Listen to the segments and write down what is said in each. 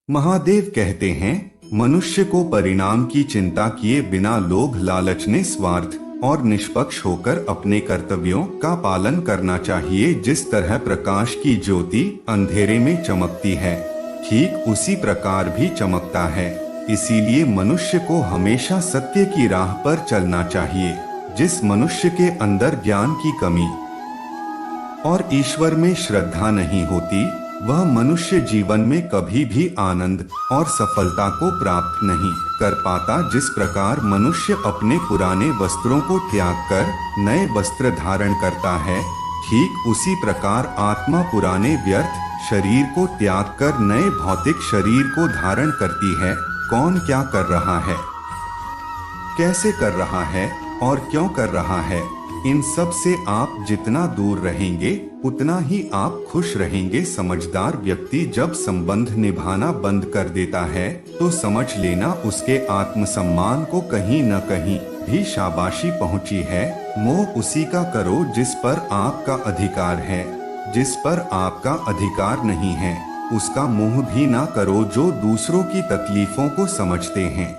महादेव कहते हैं, मनुष्य को परिणाम की चिंता किए बिना लोभ लालच निस्वार्थ और निष्पक्ष होकर अपने कर्तव्यों का पालन करना चाहिए। जिस तरह प्रकाश की ज्योति अंधेरे में चमकती है, ठीक उसी प्रकार भी चमकता है। इसीलिए मनुष्य को हमेशा सत्य की राह पर चलना चाहिए। जिस मनुष्य के अंदर ज्ञान की कमी और ईश्वर में श्रद्धा नहीं होती, वह मनुष्य जीवन में कभी भी आनंद और सफलता को प्राप्त नहीं कर पाता। जिस प्रकार मनुष्य अपने पुराने वस्त्रों को त्याग कर नए वस्त्र धारण करता है, ठीक उसी प्रकार आत्मा पुराने व्यर्थ शरीर को त्याग कर नए भौतिक शरीर को धारण करती है। कौन क्या कर रहा है, कैसे कर रहा है और क्यों कर रहा है, इन सब से आप जितना दूर रहेंगे उतना ही आप खुश रहेंगे। समझदार व्यक्ति जब संबंध निभाना बंद कर देता है तो समझ लेना उसके आत्मसम्मान को कहीं न कहीं भी शाबाशी पहुंची है। मोह उसी का करो जिस पर आपका अधिकार है। जिस पर आपका अधिकार नहीं है, उसका मोह भी ना करो। जो दूसरों की तकलीफों को समझते हैं,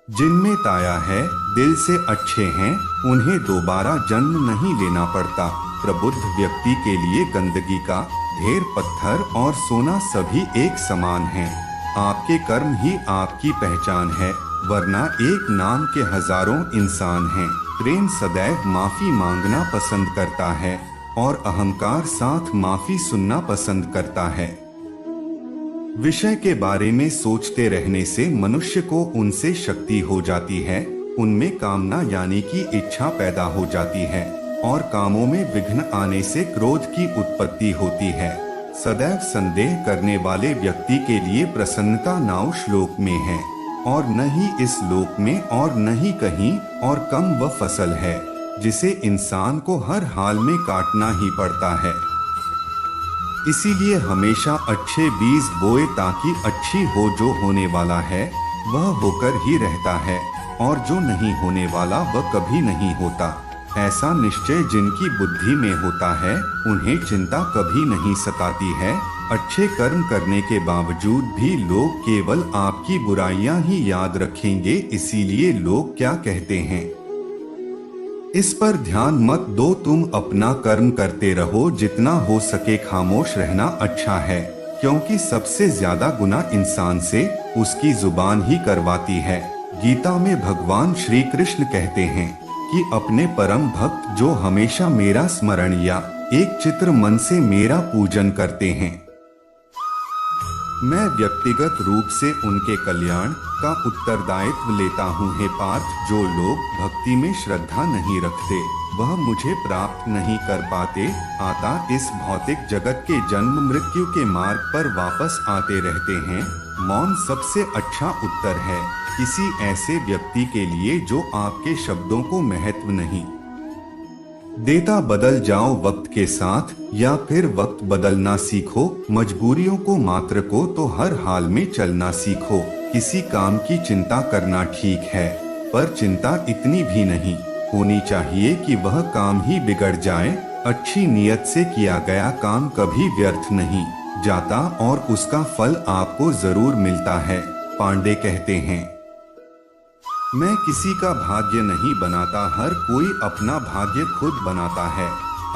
जिनमें ताया है, दिल से अच्छे हैं, उन्हें दोबारा जन्म नहीं लेना पड़ता। प्रबुद्ध व्यक्ति के लिए गंदगी का ढेर, पत्थर और सोना सभी एक समान हैं। आपके कर्म ही आपकी पहचान है, वरना एक नाम के हजारों इंसान हैं। प्रेम सदैव माफी मांगना पसंद करता है और अहंकार साथ माफी सुनना पसंद करता है। विषय के बारे में सोचते रहने से मनुष्य को उनसे शक्ति हो जाती है, उनमें कामना यानी कि इच्छा पैदा हो जाती है और कामों में विघ्न आने से क्रोध की उत्पत्ति होती है। सदैव संदेह करने वाले व्यक्ति के लिए प्रसन्नता नाउ श्लोक में है और न ही इस लोक में और न ही कहीं और कम वह फसल है जिसे इंसान को हर हाल में काटना ही पड़ता है। इसीलिए हमेशा अच्छे बीज बोए ताकि अच्छी हो। जो होने वाला है वह होकर ही रहता है और जो नहीं होने वाला वह कभी नहीं होता। ऐसा निश्चय जिनकी बुद्धि में होता है, उन्हें चिंता कभी नहीं सताती है। अच्छे कर्म करने के बावजूद भी लोग केवल आपकी बुराइयां ही याद रखेंगे। इसीलिए लोग क्या कहते हैं, इस पर ध्यान मत दो, तुम अपना कर्म करते रहो। जितना हो सके खामोश रहना अच्छा है, क्योंकि सबसे ज्यादा गुनाह इंसान से उसकी जुबान ही करवाती है। गीता में भगवान श्री कृष्ण कहते हैं कि अपने परम भक्त जो हमेशा मेरा स्मरण या एक चित्र मन से मेरा पूजन करते हैं, मैं व्यक्तिगत रूप से उनके कल्याण का उत्तरदायित्व लेता हूँ। हे पार्थ, जो लोग भक्ति में श्रद्धा नहीं रखते वह मुझे प्राप्त नहीं कर पाते। आता इस भौतिक जगत के जन्म मृत्यु के मार्ग पर वापस आते रहते हैं। मौन सबसे अच्छा उत्तर है किसी ऐसे व्यक्ति के लिए जो आपके शब्दों को महत्व नहीं देता। बदल जाओ वक्त के साथ या फिर वक्त बदलना सीखो। मजबूरियों को मात्र को तो हर हाल में चलना सीखो। किसी काम की चिंता करना ठीक है, पर चिंता इतनी भी नहीं होनी चाहिए कि वह काम ही बिगड़ जाए। अच्छी नियत से किया गया काम कभी व्यर्थ नहीं जाता और उसका फल आपको जरूर मिलता है। पांडे कहते हैं, मैं किसी का भाग्य नहीं बनाता, हर कोई अपना भाग्य खुद बनाता है।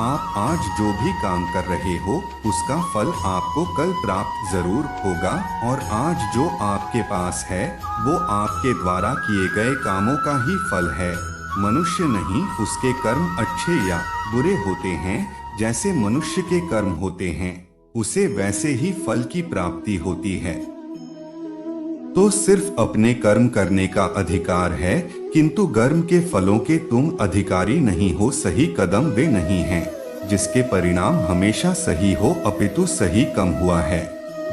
आप आज जो भी काम कर रहे हो उसका फल आपको कल प्राप्त जरूर होगा और आज जो आपके पास है वो आपके द्वारा किए गए कामों का ही फल है। मनुष्य नहीं, उसके कर्म अच्छे या बुरे होते हैं। जैसे मनुष्य के कर्म होते हैं उसे वैसे ही फल की प्राप्ति होती है। तो सिर्फ अपने कर्म करने का अधिकार है, किंतु कर्म के फलों के तुम अधिकारी नहीं हो। सही कदम वे नहीं हैं जिसके परिणाम हमेशा सही हो, अपितु सही कम हुआ है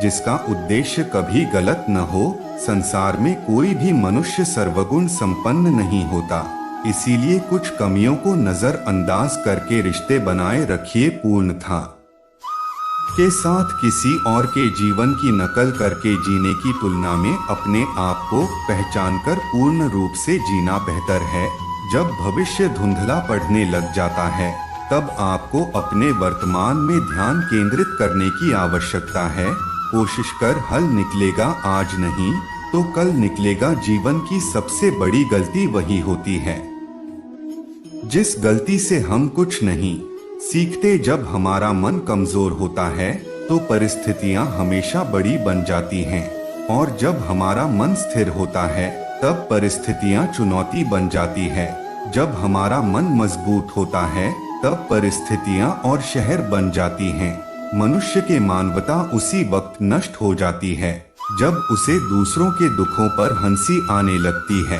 जिसका उद्देश्य कभी गलत न हो। संसार में कोई भी मनुष्य सर्वगुण संपन्न नहीं होता, इसीलिए कुछ कमियों को नजरअंदाज करके रिश्ते बनाए रखिए। पूर्णता के साथ किसी और के जीवन की नकल करके जीने की तुलना में अपने आप को पहचानकर पूर्ण रूप से जीना बेहतर है। जब भविष्य धुंधला पड़ने लग जाता है तब आपको अपने वर्तमान में ध्यान केंद्रित करने की आवश्यकता है। कोशिश कर, हल निकलेगा आज नहीं तो कल निकलेगा। जीवन की सबसे बड़ी गलती वही होती है जिस गलती से हम कुछ नहीं सीखते। जब हमारा मन कमजोर होता है तो परिस्थितियां हमेशा बड़ी बन जाती हैं, और जब हमारा मन स्थिर होता है तब परिस्थितियां चुनौती बन जाती है। जब हमारा मन मजबूत होता है तब परिस्थितियां और शहर बन जाती हैं। मनुष्य की मानवता उसी वक्त नष्ट हो जाती है जब उसे दूसरों के दुखों पर हंसी आने लगती है।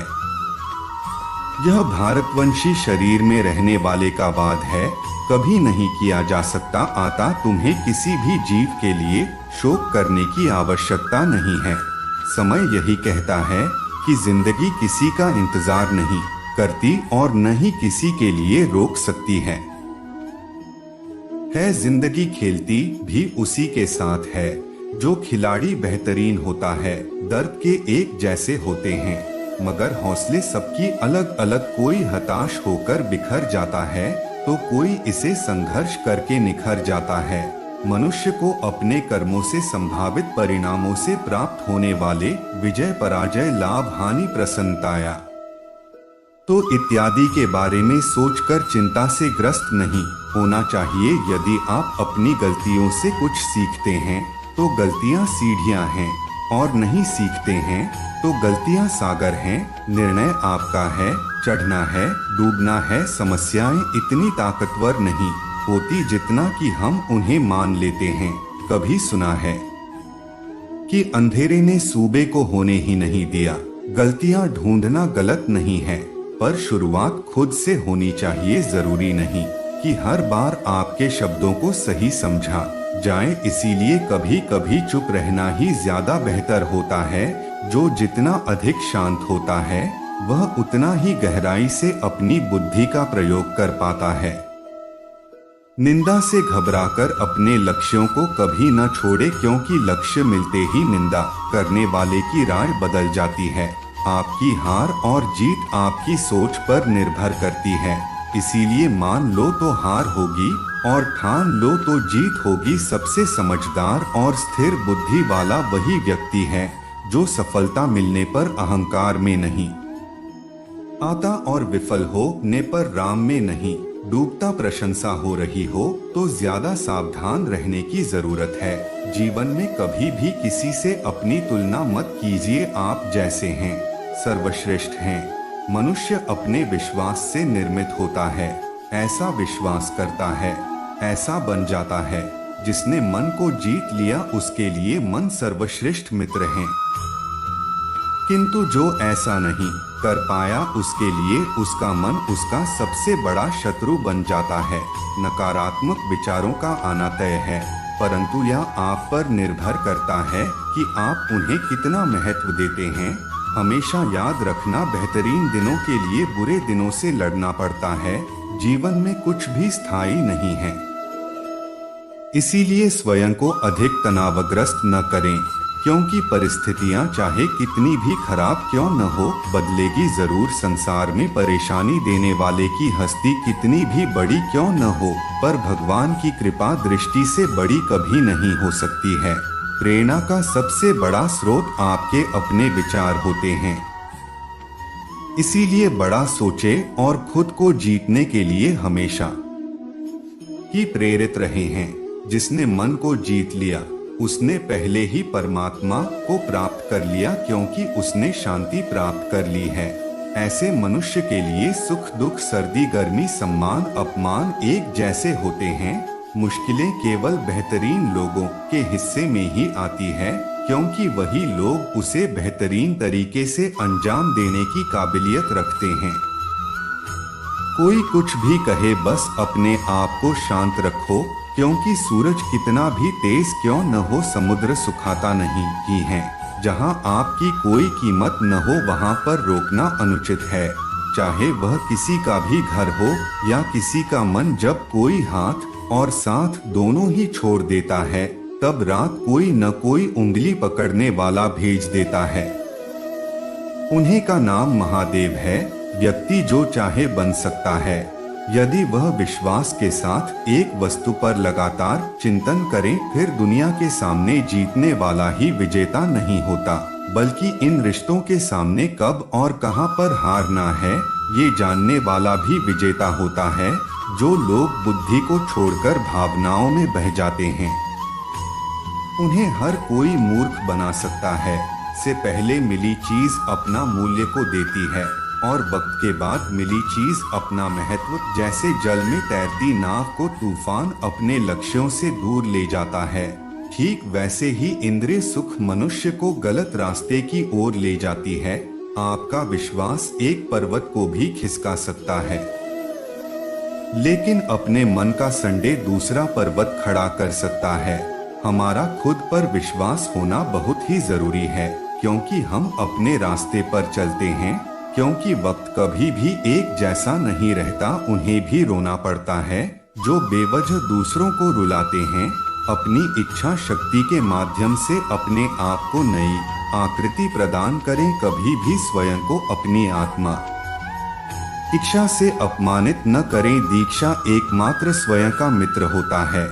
यह भारतवंशी शरीर में रहने वाले का वाद है, कभी नहीं किया जा सकता आता। तुम्हें किसी भी जीव के लिए शोक करने की आवश्यकता नहीं है। समय यही कहता है कि जिंदगी किसी का इंतजार नहीं करती और न ही किसी के लिए रोक सकती है। जिंदगी खेलती भी उसी के साथ है। जो खिलाड़ी बेहतरीन होता है दर्द के एक जैसे होते हैं, मगर हौसले सबकी अलग अलग। कोई हताश होकर बिखर जाता है तो कोई इसे संघर्ष करके निखर जाता है। मनुष्य को अपने कर्मों से संभावित परिणामों से प्राप्त होने वाले विजय पराजय लाभ हानि प्रसन्नताया तो इत्यादि के बारे में सोचकर चिंता से ग्रस्त नहीं होना चाहिए। यदि आप अपनी गलतियों से कुछ सीखते हैं तो गलतियां सीढ़ियां हैं, और नहीं सीखते हैं तो गलतियां सागर हैं। निर्णय आपका है, चढ़ना है डूबना है। समस्याएं इतनी ताकतवर नहीं होती जितना कि हम उन्हें मान लेते हैं। कभी सुना है कि अंधेरे ने सूबे को होने ही नहीं दिया। गलतियां ढूंढना गलत नहीं है, पर शुरुआत खुद से होनी चाहिए। जरूरी नहीं कि हर बार आपके शब्दों को सही समझा जाए, इसीलिए कभी कभी चुप रहना ही ज्यादा बेहतर होता है। जो जितना अधिक शांत होता है वह उतना ही गहराई से अपनी बुद्धि का प्रयोग कर पाता है। निंदा से घबराकर अपने लक्ष्यों को कभी न छोड़े, क्योंकि लक्ष्य मिलते ही निंदा करने वाले की राय बदल जाती है। आपकी हार और जीत आपकी सोच पर निर्भर करती है, इसीलिए मान लो तो हार होगी और ठान लो तो जीत होगी। सबसे समझदार और स्थिर बुद्धि वाला वही व्यक्ति है जो सफलता मिलने पर अहंकार में नहीं आता और विफल होने पर राम में नहीं डूबता। प्रशंसा हो रही हो तो ज्यादा सावधान रहने की जरूरत है। जीवन में कभी भी किसी से अपनी तुलना मत कीजिए। आप जैसे हैं सर्वश्रेष्ठ हैं। मनुष्य अपने विश्वास से निर्मित होता है, ऐसा विश्वास करता है, ऐसा बन जाता है। जिसने मन को जीत लिया उसके लिए मन सर्वश्रेष्ठ मित्र हैं, किंतु जो ऐसा नहीं कर पाया उसके लिए उसका मन उसका सबसे बड़ा शत्रु बन जाता है। नकारात्मक विचारों का आना तय है, परंतु यह आप पर निर्भर करता है कि आप उन्हें कितना महत्व देते हैं। हमेशा याद रखना, बेहतरीन दिनों के लिए बुरे दिनों से लड़ना पड़ता है। जीवन में कुछ भी स्थायी नहीं है, इसीलिए स्वयं को अधिक तनावग्रस्त न करें, क्योंकि परिस्थितियां चाहे कितनी भी खराब क्यों न हो बदलेगी जरूर। संसार में परेशानी देने वाले की हस्ती कितनी भी बड़ी क्यों न हो, पर भगवान की कृपा दृष्टि से बड़ी कभी नहीं हो सकती है। प्रेरणा का सबसे बड़ा स्रोत आपके अपने विचार होते हैं, इसीलिए बड़ा सोचें और खुद को जीतने के लिए हमेशा ही प्रेरित रहे हैं। जिसने मन को जीत लिया उसने पहले ही परमात्मा को प्राप्त कर लिया, क्योंकि उसने शांति प्राप्त कर ली है। ऐसे मनुष्य के लिए सुख दुख सर्दी गर्मी सम्मान अपमान एक जैसे होते हैं। मुश्किलें केवल बेहतरीन लोगों के हिस्से में ही आती है, क्योंकि वही लोग उसे बेहतरीन तरीके से अंजाम देने की काबिलियत रखते हैं। कोई कुछ भी कहे बस अपने आप को शांत रखो, क्योंकि सूरज कितना भी तेज क्यों न हो समुद्र सुखाता नहीं ही है। जहां आपकी कोई कीमत न हो वहां पर रोकना अनुचित है, चाहे वह किसी का भी घर हो या किसी का मन। जब कोई हाथ और साथ दोनों ही छोड़ देता है तब रात कोई न कोई उंगली पकड़ने वाला भेज देता है। उन्हीं का नाम महादेव है। व्यक्ति जो चाहे बन सकता है, यदि वह विश्वास के साथ एक वस्तु पर लगातार चिंतन करे, फिर दुनिया के सामने जीतने वाला ही विजेता नहीं होता, बल्कि इन रिश्तों के सामने कब और कहां पर हारना है ये जानने वाला भी विजेता होता है। जो लोग बुद्धि को छोड़कर भावनाओं में बह जाते हैं, उन्हें हर कोई मूर्ख बना सकता है। से पहले मिली चीज अपना मूल्य को देती है और वक्त के बाद मिली चीज अपना महत्व। जैसे जल में तैरती नाव को तूफान अपने लक्ष्यों से दूर ले जाता है, ठीक वैसे ही इंद्रिय सुख मनुष्य को गलत रास्ते की ओर ले जाती है। आपका विश्वास एक पर्वत को भी खिसका सकता है, लेकिन अपने मन का संडे दूसरा पर्वत खड़ा कर सकता है। हमारा खुद पर विश्वास होना बहुत ही जरूरी है, क्योंकि हम अपने रास्ते पर चलते हैं। क्योंकि वक्त कभी भी एक जैसा नहीं रहता, उन्हें भी रोना पड़ता है। जो बेवजह दूसरों को रुलाते हैं, अपनी इच्छा शक्ति के माध्यम से अपने आप को नई आकृति प्रदान करें। कभी भी स्वयं को अपनी आत्मा इच्छा से अपमानित न करें। दीक्षा एकमात्र स्वयं का मित्र होता है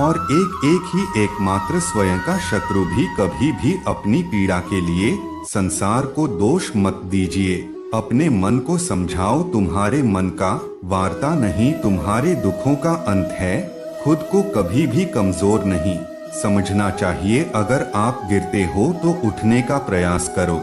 और एक ही एकमात्र स्वयं का शत्रु भी। कभी भी अपनी पीड़ा के लिए संसार को दोष मत दीजिए। अपने मन को समझाओ, तुम्हारे मन का वार्ता नहीं तुम्हारे दुखों का अंत है। खुद को कभी भी कमजोर नहीं समझना चाहिए। अगर आप गिरते हो तो उठने का प्रयास करो।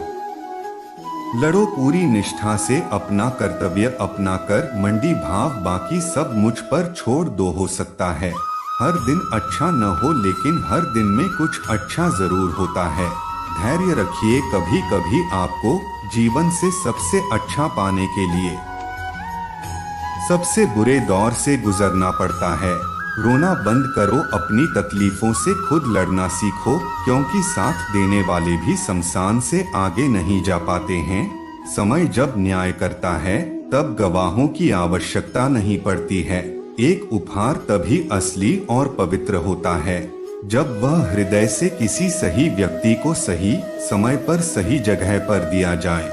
लड़ो पूरी निष्ठा से अपना कर्तव्य अपना कर। मंडी भाव बाकी सब मुझ पर छोड़ दो। हो सकता है हर दिन अच्छा न हो, लेकिन हर दिन में कुछ अच्छा जरूर होता है। धैर्य रखिए, कभी कभी आपको जीवन से सबसे अच्छा पाने के लिए सबसे बुरे दौर से गुजरना पड़ता है। रोना बंद करो, अपनी तकलीफों से खुद लड़ना सीखो, क्योंकि साथ देने वाले भी शमशान से आगे नहीं जा पाते हैं। समय जब न्याय करता है तब गवाहों की आवश्यकता नहीं पड़ती है। एक उपहार तभी असली और पवित्र होता है जब वह हृदय से किसी सही व्यक्ति को सही समय पर सही जगह पर दिया जाए,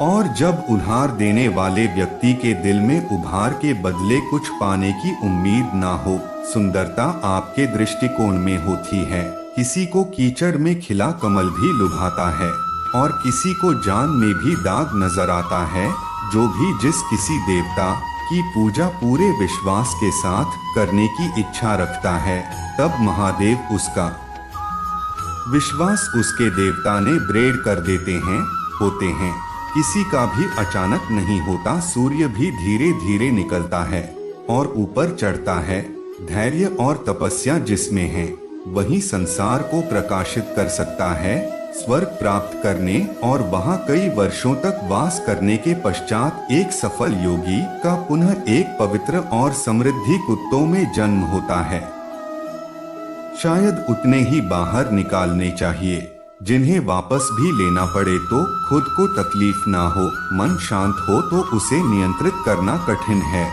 और जब उधार देने वाले व्यक्ति के दिल में उपहार के बदले कुछ पाने की उम्मीद ना हो। सुंदरता आपके दृष्टिकोण में होती है। किसी को कीचड़ में खिला कमल भी लुभाता है और किसी को जान में भी दाग नजर आता है। जो भी जिस किसी देवता की पूजा पूरे विश्वास के साथ करने की इच्छा रखता है, तब महादेव उसका विश्वास उसके देवता ने दृढ़ कर देते हैं होते हैं। किसी का भी अचानक नहीं होता। सूर्य भी धीरे धीरे निकलता है और ऊपर चढ़ता है। धैर्य और तपस्या जिसमें है, वही संसार को प्रकाशित कर सकता है। स्वर्ग प्राप्त करने और वहां कई वर्षों तक वास करने के पश्चात एक सफल योगी का पुनः एक पवित्र और समृद्धि कुत्तों में जन्म होता है। शायद उतने ही बाहर निकालने चाहिए जिन्हें वापस भी लेना पड़े तो खुद को तकलीफ ना हो। मन शांत हो तो उसे नियंत्रित करना कठिन है,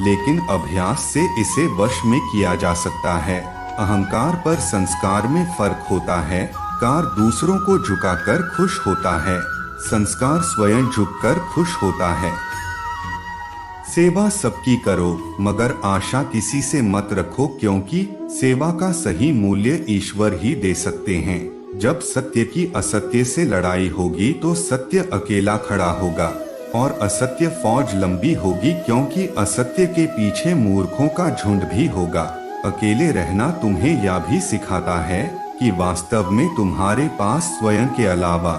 लेकिन अभ्यास से इसे वश में किया जा सकता है। अहंकार पर संस्कार में फर्क होता है। कार दूसरों को झुकाकर खुश होता है, संस्कार स्वयं झुककर खुश होता है। सेवा सबकी करो, मगर आशा किसी से मत रखो, क्योंकि सेवा का सही मूल्य ईश्वर ही दे सकते हैं। जब सत्य की असत्य से लड़ाई होगी तो सत्य अकेला खड़ा होगा और असत्य फौज लंबी होगी, क्योंकि असत्य के पीछे मूर्खों का झुंड भी होगा। अकेले रहना तुम्हें यह भी सिखाता है कि वास्तव में तुम्हारे पास स्वयं के अलावा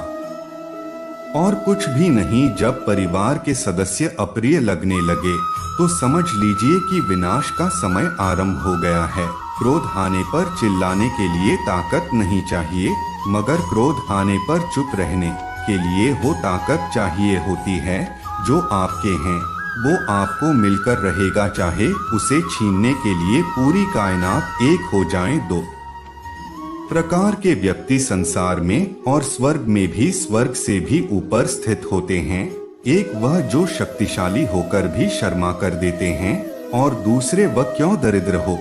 और कुछ भी नहीं। जब परिवार के सदस्य अप्रिय लगने लगे तो समझ लीजिए कि विनाश का समय आरंभ हो गया है। क्रोध आने पर चिल्लाने के लिए ताकत नहीं चाहिए, मगर क्रोध आने पर चुप रहने के लिए वो ताकत चाहिए होती है। जो आपके हैं वो आपको मिलकर रहेगा, चाहे उसे छीनने के लिए पूरी कायनात एक हो जाए। दो प्रकार के व्यक्ति संसार में और स्वर्ग में भी स्वर्ग से भी ऊपर स्थित होते हैं। एक वह जो शक्तिशाली होकर भी शर्मा कर देते हैं, और दूसरे वह क्यों दरिद्र हो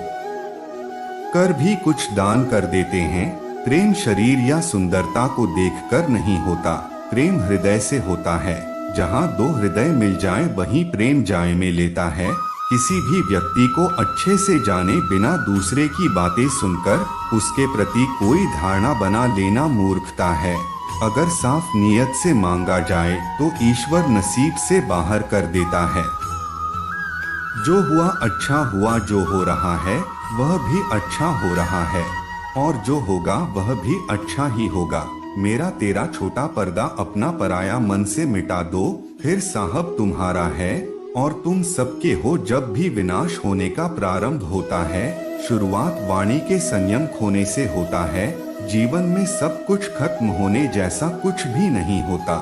कर भी कुछ दान कर देते हैं। प्रेम शरीर या सुंदरता को देखकर नहीं होता, प्रेम हृदय से होता है। जहाँ दो हृदय मिल जाए वहीं प्रेम जाए में लेता है। किसी भी व्यक्ति को अच्छे से जाने बिना दूसरे की बातें सुनकर उसके प्रति कोई धारणा बना लेना मूर्खता है। अगर साफ नीयत से मांगा जाए तो ईश्वर नसीब से बाहर कर देता है। जो हुआ अच्छा हुआ, जो हो रहा है वह भी अच्छा हो रहा है, और जो होगा वह भी अच्छा ही होगा। मेरा तेरा छोटा पर्दा अपना पराया मन से मिटा दो, फिर साहब तुम्हारा है और तुम सबके हो। जब भी विनाश होने का प्रारंभ होता है, शुरुआत वाणी के संयम खोने से होता है। जीवन में सब कुछ खत्म होने जैसा कुछ भी नहीं होता।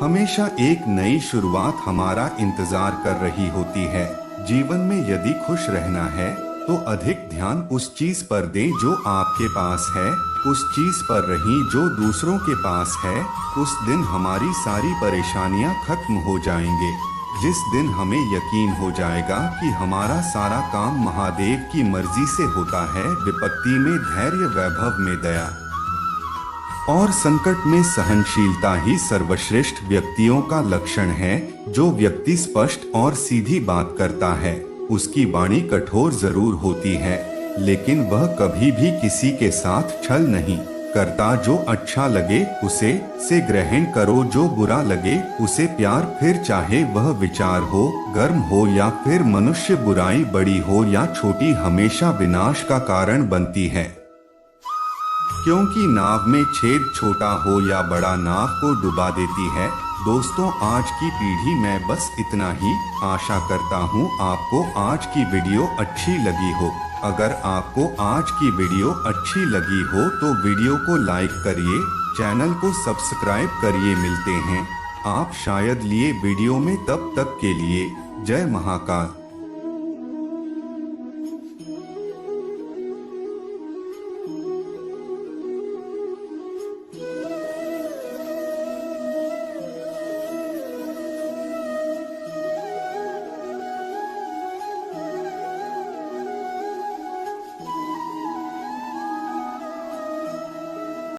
हमेशा एक नई शुरुआत हमारा इंतजार कर रही होती है। जीवन में यदि खुश रहना है तो अधिक ध्यान उस चीज पर दें जो आपके पास है, उस चीज पर रहीं जो दूसरों के पास है। उस दिन हमारी सारी परेशानियां खत्म हो जाएंगे। जिस दिन हमें यकीन हो जाएगा कि हमारा सारा काम महादेव की मर्जी से होता है। विपत्ति में धैर्य, वैभव में दया और संकट में सहनशीलता ही सर्वश्रेष्ठ व्यक्तियों का लक्षण है। जो व्यक्ति स्पष्ट और सीधी बात करता है उसकी वाणी कठोर जरूर होती है, लेकिन वह कभी भी किसी के साथ छल नहीं करता। जो अच्छा लगे उसे से ग्रहण करो, जो बुरा लगे उसे प्यार। फिर चाहे वह विचार हो, गर्म हो या फिर मनुष्य, बुराई बड़ी हो या छोटी हमेशा विनाश का कारण बनती है। क्योंकि नाव में छेद छोटा हो या बड़ा नाव को डुबा देती है। दोस्तों, आज की पीढ़ी में बस इतना ही। आशा करता हूँ आपको आज की वीडियो अच्छी लगी हो। अगर आपको आज की वीडियो अच्छी लगी हो तो वीडियो को लाइक करिए, चैनल को सब्सक्राइब करिए। मिलते हैं आप शायद लिए वीडियो में, तब तक के लिए जय महाकाल।